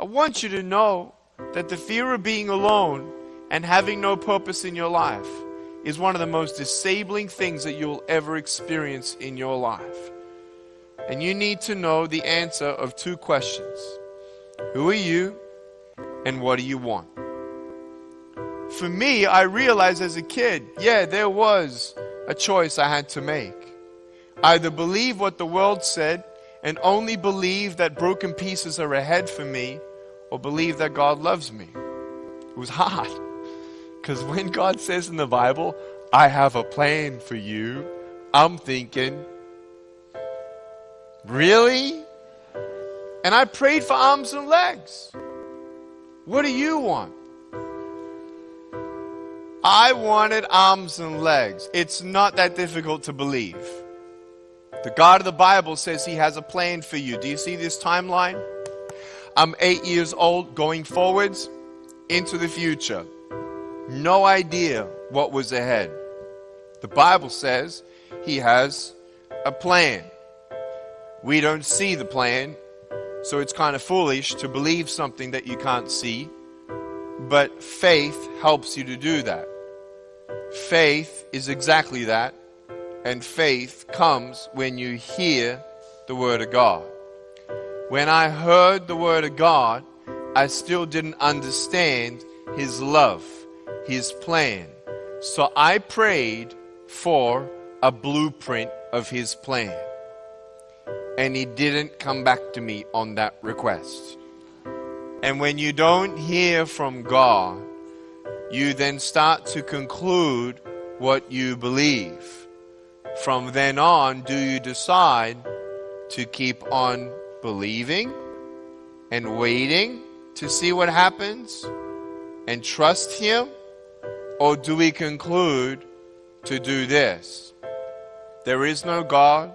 I want you to know that the fear of being alone and having no purpose in your life is one of the most disabling things that you'll ever experience in your life. And you need to know the answer of two questions. Who are you and what do you want? For me, I realized as a kid, there was a choice I had to make. Either believe what the world said and only believe that broken pieces are ahead for me, or believe that God loves me. It was hard. Because when God says in the Bible, I have a plan for you, I'm thinking, really? And I prayed for arms and legs. What do you want? I wanted arms and legs. It's not that difficult to believe. The God of the Bible says He has a plan for you. Do you see this timeline? I'm 8 years old, going forwards into the future. No idea what was ahead. The Bible says He has a plan. We don't see the plan, so it's kind of foolish to believe something that you can't see. But faith helps you to do that. Faith is exactly that. And faith comes when you hear the Word of God. When I heard the Word of God, I still didn't understand His love, His plan. So I prayed for a blueprint of His plan. And He didn't come back to me on that request. And when you don't hear from God, you then start to conclude what you believe. From then on, do you decide to keep on believing and waiting to see what happens and trust Him? Or do we conclude to do this? There is no God.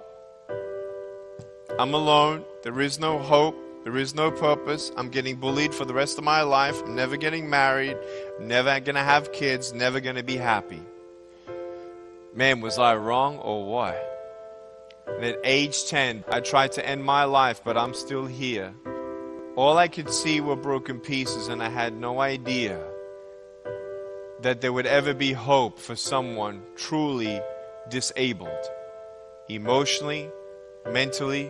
I'm alone. There is no hope. There is no purpose. I'm getting bullied for the rest of my life. I'm never getting married. I'm never going to have kids. Never going to be happy. Man, was I wrong or what? And at age 10, I tried to end my life, but I'm still here. All I could see were broken pieces, and I had no idea that there would ever be hope for someone truly disabled. Emotionally, mentally,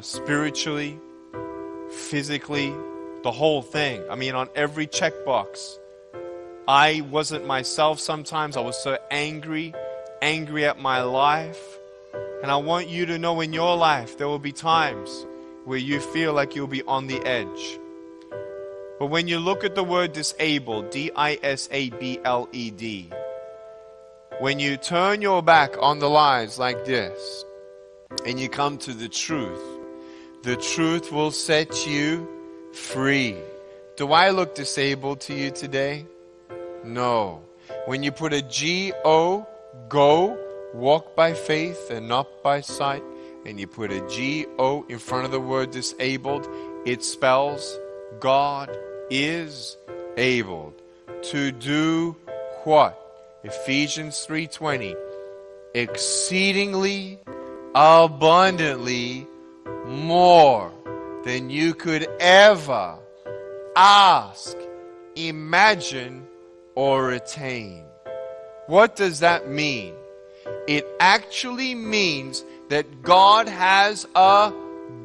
spiritually, physically, the whole thing. I mean, on every checkbox. I wasn't myself sometimes. I was so angry at my life. And I want you to know in your life, there will be times where you feel like you'll be on the edge. But when you look at the word disabled, D-I-S-A-B-L-E-D, when you turn your back on the lies like this, and you come to the truth will set you free. Do I look disabled to you today? No. When you put a G-O, go, walk by faith and not by sight, and you put a G-O in front of the word disabled, it spells God is able to do what? Ephesians 3:20, exceedingly abundantly more than you could ever ask, imagine, or attain. What does that mean? It actually means that God has a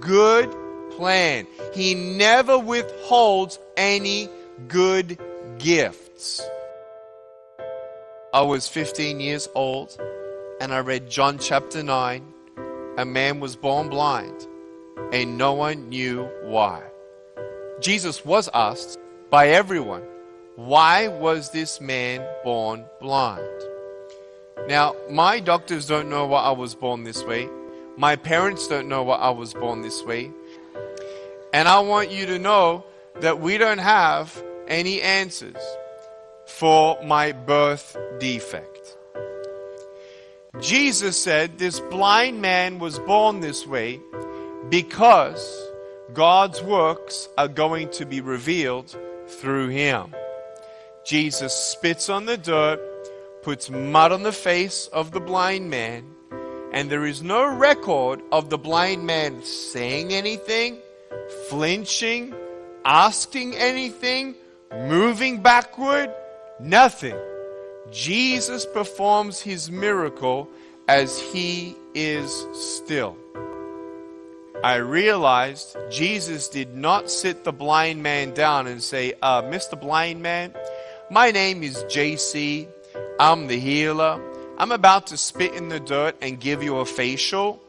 good plan. He never withholds any good gifts. I was 15 years old and I read John chapter 9. A man was born blind and no one knew why. Jesus was asked by everyone, why was this man born blind? Now, my doctors don't know why I was born this way. My parents don't know why I was born this way. And I want you to know that we don't have any answers for my birth defect. Jesus said this blind man was born this way because God's works are going to be revealed through him. Jesus spits on the dirt, puts mud on the face of the blind man, and there is no record of the blind man saying anything, flinching, asking anything, moving backward, nothing. Jesus performs his miracle as he is still. I realized Jesus did not sit the blind man down and say, Mr. Blind Man, my name is JC. I'm the healer. I'm about to spit in the dirt and give you a facial.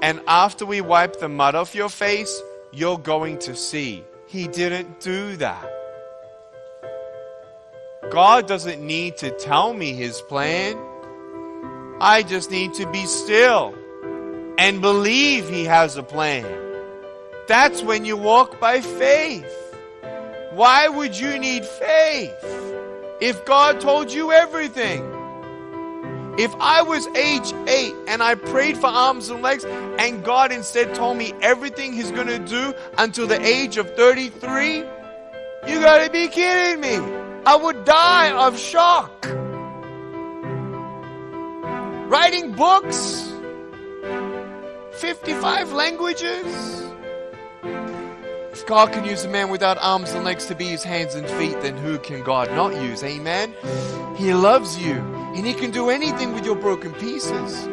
And after we wipe the mud off your face, you're going to see. He didn't do that. God doesn't need to tell me his plan. I just need to be still and believe he has a plan. That's when you walk by faith. Why would you need faith if God told you everything? If I was age 8 and I prayed for arms and legs and God instead told me everything he's going to do until the age of 33, you got to be kidding me. I would die of shock. Writing books, 55 languages. If God can use a man without arms and legs to be his hands and feet, then who can God not use? Amen? He loves you, and he can do anything with your broken pieces.